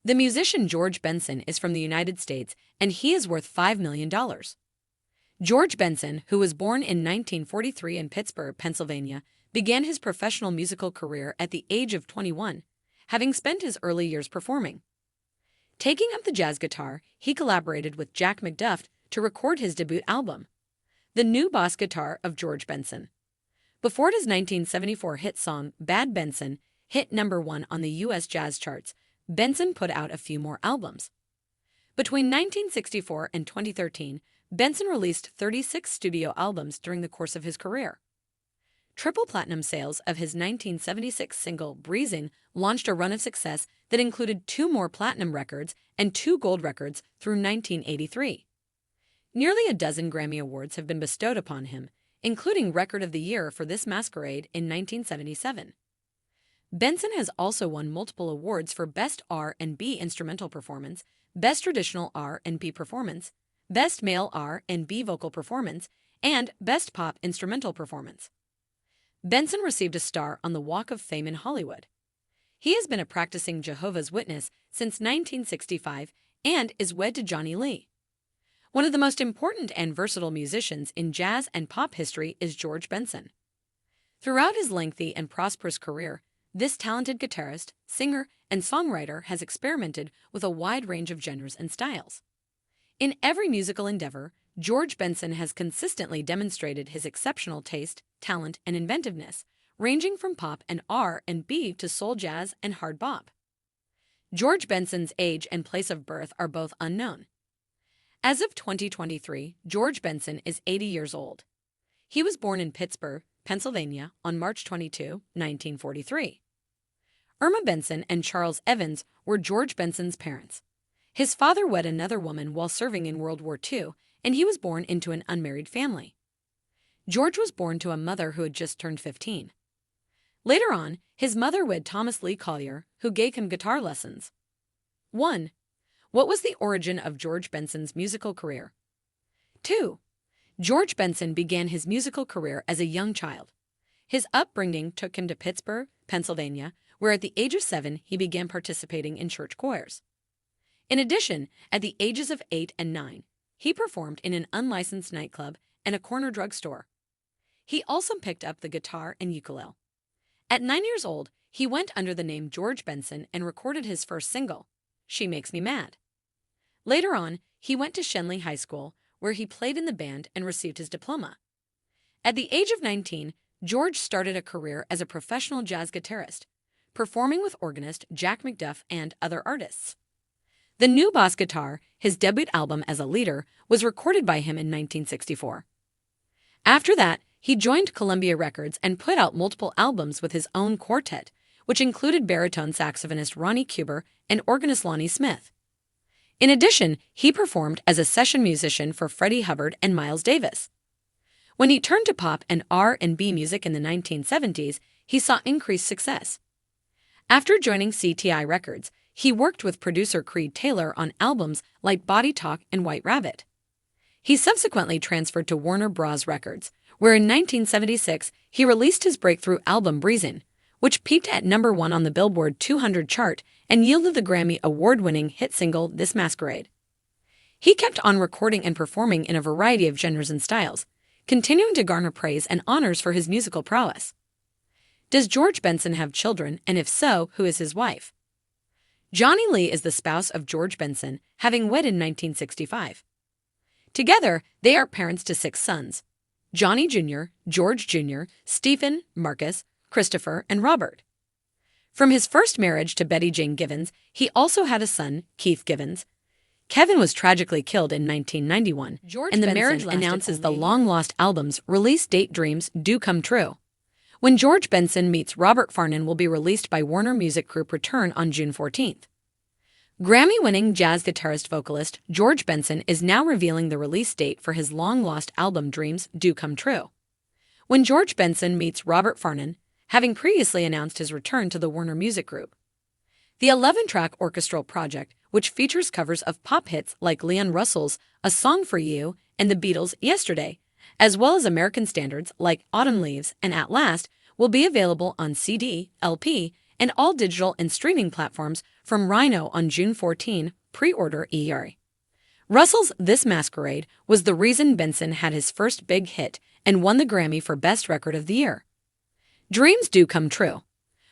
The musician George Benson is from the United States, and he is worth $5 million. George Benson, who was born in 1943 in Pittsburgh, Pennsylvania, began his professional musical career at the age of 21, having spent his early years performing. Taking up the jazz guitar, he collaborated with Jack McDuff to record his debut album, The New Bass Guitar of George Benson. Before his 1974 hit song, Bad Benson, hit #1 on the U.S. jazz charts, Benson put out a few more albums. Between 1964 and 2013, Benson released 36 studio albums during the course of his career. Triple platinum sales of his 1976 single, Breezing, launched a run of success that included 2 more platinum records and 2 gold records through 1983. Nearly a dozen Grammy Awards have been bestowed upon him, including Record of the Year for This Masquerade in 1977. Benson has also won multiple awards for Best R&B Instrumental Performance, Best Traditional R&B Performance, Best Male R&B Vocal Performance, and Best Pop Instrumental Performance. Benson received a star on the Walk of Fame in Hollywood. He has been a practicing Jehovah's Witness since 1965 and is wed to Johnny Lee. One of the most important and versatile musicians in jazz and pop history is George Benson. Throughout his lengthy and prosperous career, this talented guitarist, singer, and songwriter has experimented with a wide range of genres and styles. In every musical endeavor, George Benson has consistently demonstrated his exceptional taste, talent, and inventiveness, ranging from pop and R&B to soul jazz and hard bop. George Benson's age and place of birth are both unknown. As of 2023, George Benson is 80 years old. He was born in Pittsburgh, Pennsylvania, on March 22, 1943. Irma Benson and Charles Evans were George Benson's parents. His father wed another woman while serving in World War II, and he was born into an unmarried family. George was born to a mother who had just turned 15. Later on, his mother wed Thomas Lee Collier, who gave him guitar lessons. 1. What was the origin of George Benson's musical career? 2. George Benson began his musical career as a young child. His upbringing took him to Pittsburgh, Pennsylvania, where at the age of 7 he began participating in church choirs. In addition, at the ages of 8 and 9, he performed in an unlicensed nightclub and a corner drugstore. He also picked up the guitar and ukulele. At 9 years old, he went under the name George Benson and recorded his first single, She Makes Me Mad. Later on, he went to Shenley High School, where he played in the band and received his diploma. At the age of 19, George started a career as a professional jazz guitarist, performing with organist Jack McDuff and other artists. The New Bass Guitar, his debut album as a leader, was recorded by him in 1964. After that, he joined Columbia Records and put out multiple albums with his own quartet, which included baritone saxophonist Ronnie Cuber and organist Lonnie Smith. In addition, he performed as a session musician for Freddie Hubbard and Miles Davis. When he turned to pop and R&B music in the 1970s, he saw increased success. After joining CTI Records, he worked with producer Creed Taylor on albums like Body Talk and White Rabbit. He subsequently transferred to Warner Bros. Records, where in 1976 he released his breakthrough album Breezin', which peaked at #1 on the Billboard 200 chart and yielded the Grammy Award-winning hit single This Masquerade. He kept on recording and performing in a variety of genres and styles, continuing to garner praise and honors for his musical prowess. Does George Benson have children, and if so, who is his wife? Johnny Lee is the spouse of George Benson, having wed in 1965. Together, they are parents to 6 sons: Johnny Jr., George Jr., Stephen, Marcus, Christopher, and Robert. From his first marriage to Betty Jane Givens, he also had a son, Keith Givens. Kevin was tragically killed in 1991, and the marriage announces the long-lost album's release date Dreams Do Come True. When George Benson Meets Robert Farnon will be released by Warner Music Group Return on June 14th. Grammy-winning jazz guitarist-vocalist George Benson is now revealing the release date for his long-lost album Dreams Do Come True. When George Benson Meets Robert Farnon, having previously announced his return to the Warner Music Group. The 11-track orchestral project, which features covers of pop hits like Leon Russell's A Song for You and the Beatles' Yesterday, as well as American standards like Autumn Leaves and At Last, will be available on CD, LP, and all digital and streaming platforms from Rhino on June 14. Pre-order ER. Russell's This Masquerade was the reason Benson had his first big hit and won the Grammy for Best Record of the Year. Dreams do come true.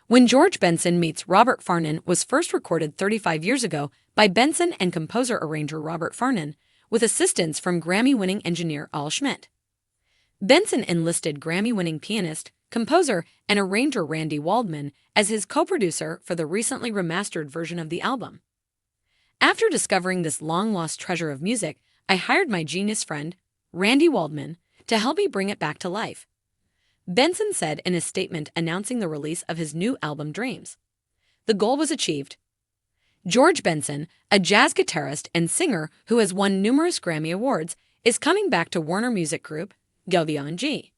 When George Benson Meets Robert Farnon was first recorded 35 years ago by Benson and composer-arranger Robert Farnon, with assistance from Grammy-winning engineer Al Schmidt. Benson enlisted Grammy-winning pianist, composer, and arranger Randy Waldman as his co-producer for the recently remastered version of the album. After discovering this long-lost treasure of music, I hired my genius friend, Randy Waldman, to help me bring it back to life. Benson said in a statement announcing the release of his new album Dreams. The goal was achieved. George Benson, a jazz guitarist and singer who has won numerous Grammy Awards, is coming back to Warner Music Group, WMG.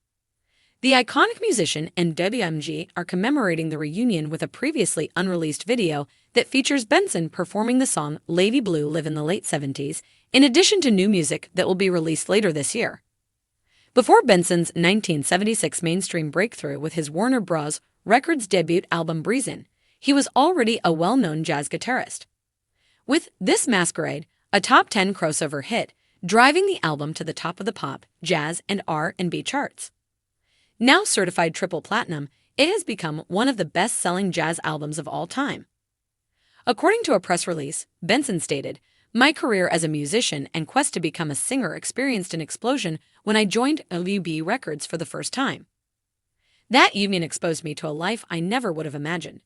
The iconic musician and WMG are commemorating the reunion with a previously unreleased video that features Benson performing the song Lady Blue Live in the late 70s, in addition to new music that will be released later this year. Before Benson's 1976 mainstream breakthrough with his Warner Bros. Records debut album Breezin', he was already a well-known jazz guitarist. With This Masquerade, a top 10 crossover hit, driving the album to the top of the pop, jazz, and R&B charts. Now certified triple platinum, it has become one of the best-selling jazz albums of all time. According to a press release, Benson stated, "My career as a musician and quest to become a singer experienced an explosion when I joined LUB Records for the first time. That union exposed me to a life I never would have imagined.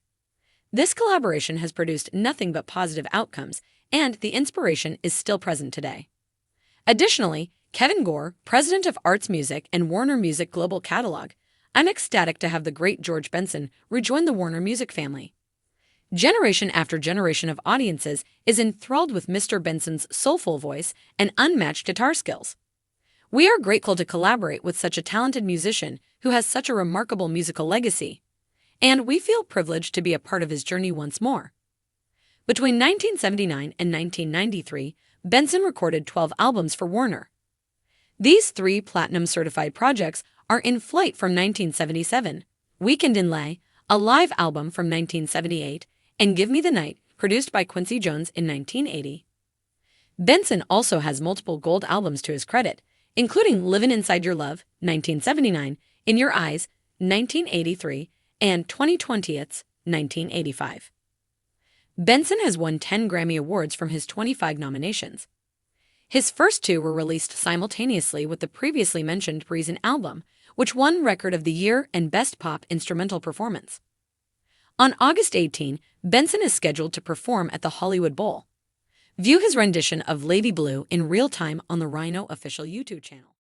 This collaboration has produced nothing but positive outcomes, and the inspiration is still present today." Additionally, Kevin Gore, president of Arts Music and Warner Music Global Catalog, "I'm ecstatic to have the great George Benson rejoin the Warner Music family. Generation after generation of audiences is enthralled with Mr. Benson's soulful voice and unmatched guitar skills. We are grateful to collaborate with such a talented musician who has such a remarkable musical legacy, and we feel privileged to be a part of his journey once more." Between 1979 and 1993, Benson recorded 12 albums for Warner. These 3 platinum-certified projects are In Flight from 1977, Weekend in Lay, a live album from 1978, and Give Me the Night, produced by Quincy Jones in 1980. Benson also has multiple gold albums to his credit, including Livin' Inside Your Love, 1979, In Your Eyes, 1983, and 2020's 1985. Benson has won 10 Grammy Awards from his 25 nominations. His first 2 were released simultaneously with the previously mentioned Breezin' album, which won Record of the Year and Best Pop Instrumental Performance. On August 18, Benson is scheduled to perform at the Hollywood Bowl. View his rendition of Lady Blue in real time on the Rhino official YouTube channel.